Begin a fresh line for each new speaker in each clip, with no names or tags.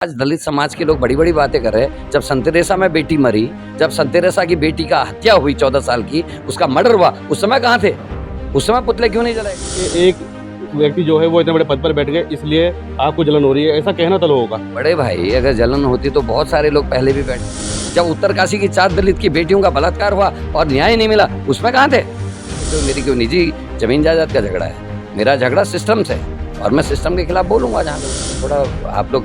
आज दलित समाज के लोग बड़ी बड़ी बातें कर रहे हैं। जब संत तेरेसा में बेटी मरी, जब संत तेरेसा की बेटी का हत्या हुई 14 साल की, उसका मर्डर हुआ, उस समय कहाँ थे? उस समय पुतले क्यों नहीं जलाए?
एक व्यक्ति जो है वो इतने बड़े पद पर बैठ गए, इसलिए आपको जलन हो रही है, ऐसा कहना था लोगों का।
बड़े भाई, अगर जलन होती तो बहुत सारे लोग पहले भी बैठे। जब उत्तरकाशी की 4 दलित की बेटियों का बलात्कार हुआ और न्याय नहीं मिला, उसमें कहाँ थे? तो मेरी कोई निजी जमीन जायदाद का झगड़ा है, मेरा झगड़ा सिस्टम से है और मैं सिस्टम के खिलाफ बोलूंगा। जहाँ थोड़ा आप लोग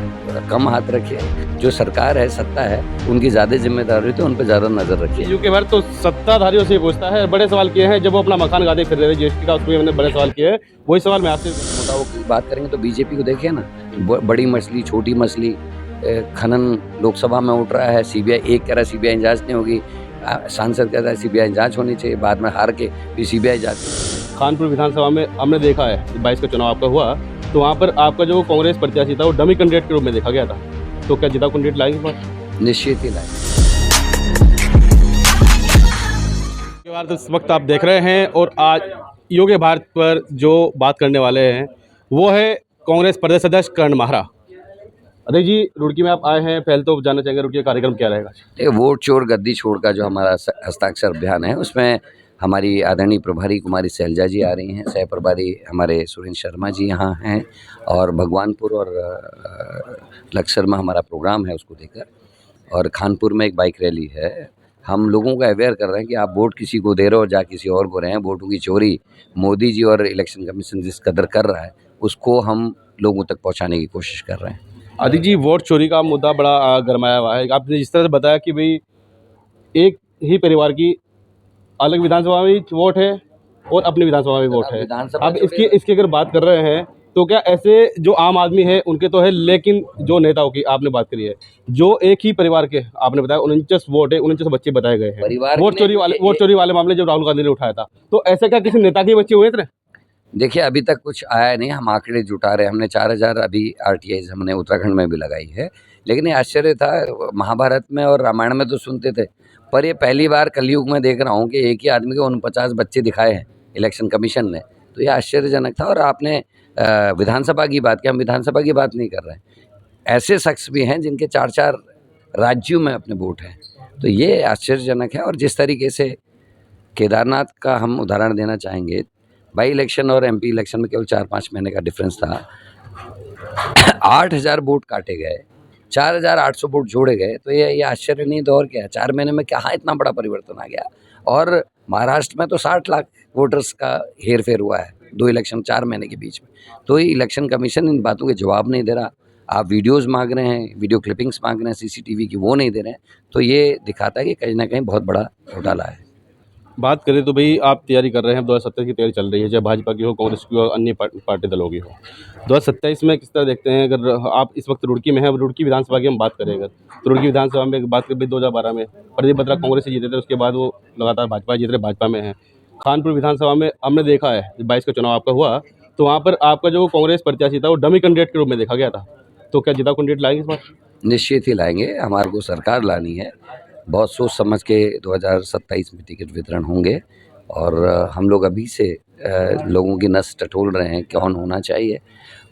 कम हाथ रखिए, जो सरकार है, सत्ता है, उनकी ज्यादा जिम्मेदारी तो उन पर ज्यादा नजर रखिए।
यूके भर तो सत्ताधारियों से पूछता है, बड़े सवाल किए हैं जब वो अपना मकान गादे फिर रहे थे जीएसटी का, उसमें हमने बड़े सवाल किए हैं। वही सवाल मैं आपसे
मुद्दाओं की बात करेंगे तो बीजेपी को देखिए ना, बड़ी मछली छोटी मछली खनन लोकसभा में उठ रहा है, सीबीआई एक कह रहा है सीबीआई जांच नहीं होगी, सांसद कहता है सीबीआई जांच होनी चाहिए, बाद में हार के फिर सीबीआई जांच।
कानपुर विधानसभा में हमने देखा है 22 का चुनाव आपका हुआ, तो वहाँ पर आपका जो कांग्रेस प्रत्याशी था वो डमी कैंडिडेट के रूप में देखा गया था, तो क्या जिता कैंडिडेट लाएंगे इस बार?
निश्चित ही लाए।
इस वक्त आप देख रहे हैं और आज योग्य भारत पर जो बात करने वाले हैं वो है कांग्रेस प्रदेश अध्यक्ष करण माहरा। अरे जी, रुड़की में आप आए हैं, पहले तो जानना चाहेंगे रुड़की का कार्यक्रम क्या रहेगा?
ये वोट चोर गद्दी छोड़ का जो हमारा हस्ताक्षर अभियान है, उसमें हमारी आदरणीय प्रभारी कुमारी शैलजा जी आ रही हैं, सह प्रभारी हमारे सुरेंद्र शर्मा जी यहाँ हैं, और भगवानपुर और लक्सर में हमारा प्रोग्राम है उसको देकर, और खानपुर में एक बाइक रैली है। हम लोगों को अवेयर कर रहे हैं कि आप वोट किसी को दे रहे हो, जा किसी और को रहे हैं। वोटों की चोरी मोदी जी और इलेक्शन कमीशन जिस कदर कर रहा है, उसको हम लोगों तक पहुँचाने की कोशिश कर रहे हैं।
आदित्य जी, वोट चोरी का मुद्दा बड़ा गरमाया हुआ है। आपने जिस तरह से बताया कि भाई एक ही परिवार की अलग विधानसभा में वोट है और अपनी विधानसभा में वोट है। अब इसकी अगर बात कर रहे हैं तो क्या ऐसे जो आम आदमी है उनके तो है, लेकिन जो नेताओं की आपने बात करी है, जो एक ही परिवार के आपने बताया 49 वोट है, 49 बच्चे बताए गए हैं, वोट चोरी वाले मामले जो राहुल गांधी ने उठाया था, तो ऐसा क्या किसी नेता के बच्चे हुए थे?
देखिए, अभी तक कुछ आया नहीं, हम आंकड़े जुटा रहे हैं। हमने 4000 अभी आरटीआई हमने उत्तराखंड में भी लगाई है, लेकिन ये आश्चर्य था, महाभारत में और रामायण में तो सुनते थे, पर ये पहली बार कलयुग में देख रहा हूँ कि एक ही आदमी को 49 बच्चे दिखाए हैं इलेक्शन कमीशन ने, तो ये आश्चर्यजनक था। और आपने विधानसभा की बात की, हम विधानसभा की बात नहीं कर रहे हैं, ऐसे शख्स भी हैं जिनके 4-4 राज्यों में अपने वोट हैं, तो ये आश्चर्यजनक है। और जिस तरीके से केदारनाथ का हम उदाहरण देना चाहेंगे, बाई इलेक्शन और एमपी इलेक्शन में केवल 4-5 महीने का डिफरेंस था। 8000 वोट काटे गए, 4800 वोट जोड़े गए, तो ये आश्चर्य नहीं तो और क्या है। 4 महीने में कहाँ इतना बड़ा परिवर्तन आ गया। और महाराष्ट्र में तो 60 लाख वोटर्स का हेर फेर हुआ है 2 इलेक्शन 4 महीने के बीच में। तो ये इलेक्शन कमीशन इन बातों के जवाब नहीं दे रहा। आप वीडियोज़ मांग रहे हैं, वीडियो क्लिपिंग्स मांग रहे हैं सीसीटीवी की, वो नहीं दे रहे हैं, तो ये दिखाता है कि कहीं ना कहीं बहुत बड़ा घोटाला है।
बात करें तो भाई आप तैयारी कर रहे हैं, 2027 की तैयारी चल रही है, चाहे भाजपा की हो, कांग्रेस की हो, अन्य पार्टी दलों की हो। 2027 में किस तरह देखते हैं? अगर आप इस वक्त रुड़की में हैं, अब रुड़की विधानसभा की हम बात करें अगर, तो रुड़की विधानसभा में बात करें 2012 में प्रदीप बत्रा कांग्रेस से जीते थे, उसके बाद वो लगातार भाजपा जीत रहे, भाजपा में हैं। खानपुर विधानसभा में हमने देखा है 22 का चुनाव आपका हुआ, तो वहाँ पर आपका जो कांग्रेस प्रत्याशी था वो डमी कैंडिडेट के रूप में देखा गया था, तो क्या जिता कैंडिडेट लाएंगे इस बार?
निश्चित ही लाएंगे, हमारे को सरकार लानी है, बहुत सोच समझ के 2027 में टिकट वितरण होंगे, और हम लोग अभी से लोगों की नस टटोल रहे हैं कौन होना चाहिए।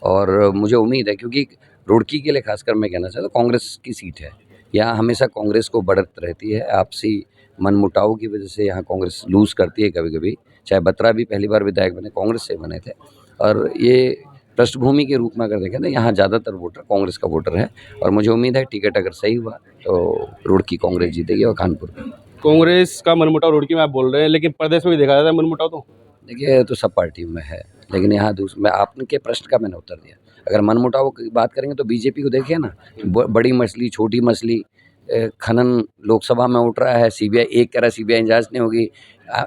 और मुझे उम्मीद है, क्योंकि रुड़की के लिए खासकर मैं कहना चाहता हूँ, कांग्रेस की सीट है, यहाँ हमेशा कांग्रेस को बढ़त रहती है, आपसी मनमुटाव की वजह से यहाँ कांग्रेस लूज़ करती है कभी कभी। चाहे बत्रा भी पहली बार विधायक बने कांग्रेस से बने थे, और ये पृष्ठभूमि के रूप में अगर देखें तो यहाँ ज़्यादातर वोटर कांग्रेस का वोटर है, और मुझे उम्मीद है टिकट अगर सही हुआ तो रुड़की कांग्रेस जीतेगी और कानपुर में।
कांग्रेस का मनमुटाव रुड़की में आप बोल रहे हैं, लेकिन प्रदेश में भी देखा जाता है मनमुटाव तो?
देखिए, तो सब पार्टियों में है, लेकिन यहाँ मैं आपके प्रश्न का मैंने उत्तर दिया। अगर मनमुटाव की बात करेंगे तो बीजेपी को देखिए ना, बड़ी मछली छोटी मछली खनन लोकसभा में उठ रहा है, सीबीआई एक कह रहा है सीबीआई जांच नहीं होगी,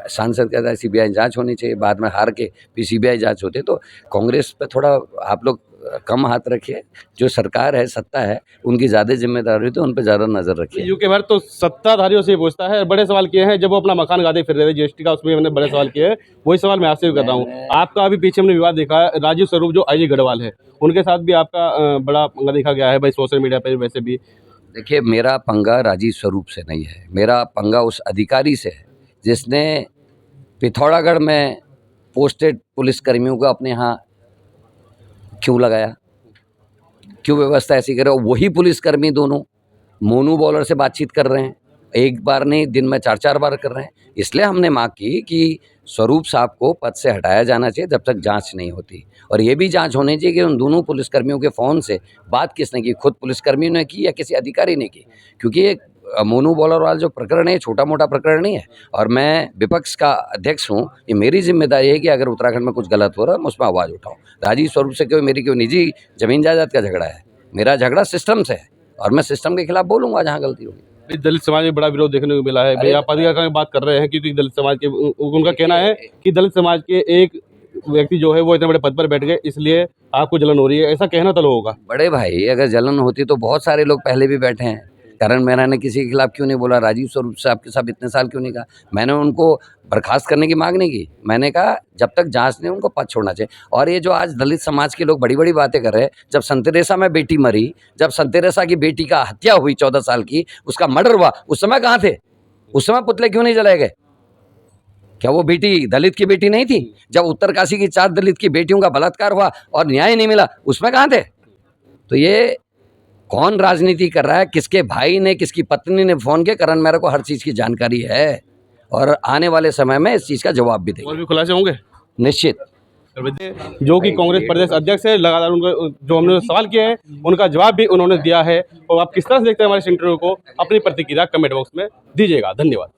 सांसद कहता है सीबीआई जांच होनी चाहिए, बाद में हार के फिर सीबीआई जांच होती है। तो कांग्रेस पे थोड़ा आप लोग कम हाथ रखिए, जो सरकार है, सत्ता है, उनकी ज़्यादा जिम्मेदारी तो उन पर ज़्यादा नज़र रखिए।
यूके भर तो सत्ताधारियों से पूछता है, बड़े सवाल किए हैं जब वो अपना मकान गादे फिर रहे थे जीएसटी का, उसमें हमने बड़े सवाल किए हैं। वही सवाल मैं आपसे भी कर रहा हूँ। आपका अभी पीछे हमने विवाद देखा है, राजीव स्वरूप जो आईजी गढ़वाल है, उनके साथ भी आपका बड़ा पंगा देखा गया है भाई, सोशल मीडिया पर वैसे भी।
देखिए, मेरा पंगा राजीव स्वरूप से नहीं है, मेरा पंगा उस अधिकारी से है जिसने पिथौरागढ़ में पोस्टेड पुलिसकर्मियों को अपने यहाँ क्यों लगाया, क्यों व्यवस्था ऐसी करे? और वही पुलिसकर्मी दोनों मोनू बॉलर से बातचीत कर रहे हैं, एक बार नहीं दिन में 4-4 बार कर रहे हैं। इसलिए हमने मांग की कि स्वरूप साहब को पद से हटाया जाना चाहिए जब तक जांच नहीं होती, और ये भी जांच होनी चाहिए कि उन दोनों पुलिसकर्मियों के फ़ोन से बात किसने की, खुद पुलिसकर्मी ने की या किसी अधिकारी ने की। क्योंकि ये मोनू बॉलर वाला जो प्रकरण है, छोटा मोटा प्रकरण नहीं है, और मैं विपक्ष का अध्यक्ष हूँ। ये मेरी जिम्मेदारी है कि अगर उत्तराखंड में कुछ गलत हो रहा है मैं उसमें आवाज़ उठाऊँ। राजीव स्वरूप से कोई मेरी कोई निजी जमीन जायदाद का झगड़ा है, मेरा झगड़ा सिस्टम से है, और मैं सिस्टम के खिलाफ बोलूँगा जहाँ गलती होगी।
भाई दलित समाज में बड़ा विरोध देखने को मिला है। भाई आप अधिकार की बात कर रहे हैं, क्योंकि दलित समाज के उनका कहना है कि दलित समाज के एक व्यक्ति जो है वो इतने बड़े पद पर बैठ गए, इसलिए आपको जलन हो रही है। ऐसा कहना तो होगा।
बड़े भाई, अगर जलन होती तो बहुत सारे लोग पहले भी बैठे हैं। करण मेहरा ने किसी के खिलाफ क्यों नहीं बोला? राजीव स्वरूप साहब के साथ इतने साल क्यों नहीं कहा? मैंने उनको बर्खास्त करने की मांग नहीं की। मैंने कहा जब तक जांच नहीं उनको पद छोड़ना चाहिए। और ये जो आज दलित समाज के लोग बड़ी बड़ी बातें कर रहे हैं, जब संत तेरेसा में बेटी मरी, जब संत तेरेसा की बेटी का हत्या हुई 14 साल की, उसका मर्डर हुआ, उस समय कहाँ थे? उस समय पुतले क्यों नहीं जलाए गए? क्या वो बेटी दलित की बेटी नहीं थी? जब उत्तरकाशी की 4 दलित की बेटियों का बलात्कार हुआ और न्याय नहीं मिला, उसमें कहाँ थे? तो ये कौन राजनीति कर रहा है? किसके भाई ने, किसकी पत्नी ने फोन किया? करण मेहरा को हर चीज़ की जानकारी है, और आने वाले समय में इस चीज़ का जवाब भी देंगे।
और भी खुलासे होंगे
निश्चित।
जो कि कांग्रेस प्रदेश अध्यक्ष है, लगातार उनका जो हमने सवाल किए हैं उनका जवाब भी उन्होंने दिया है। और आप किस तरह से देखते हैं हमारे इंटरव्यू को, अपनी प्रतिक्रिया कमेंट बॉक्स में दीजिएगा। धन्यवाद।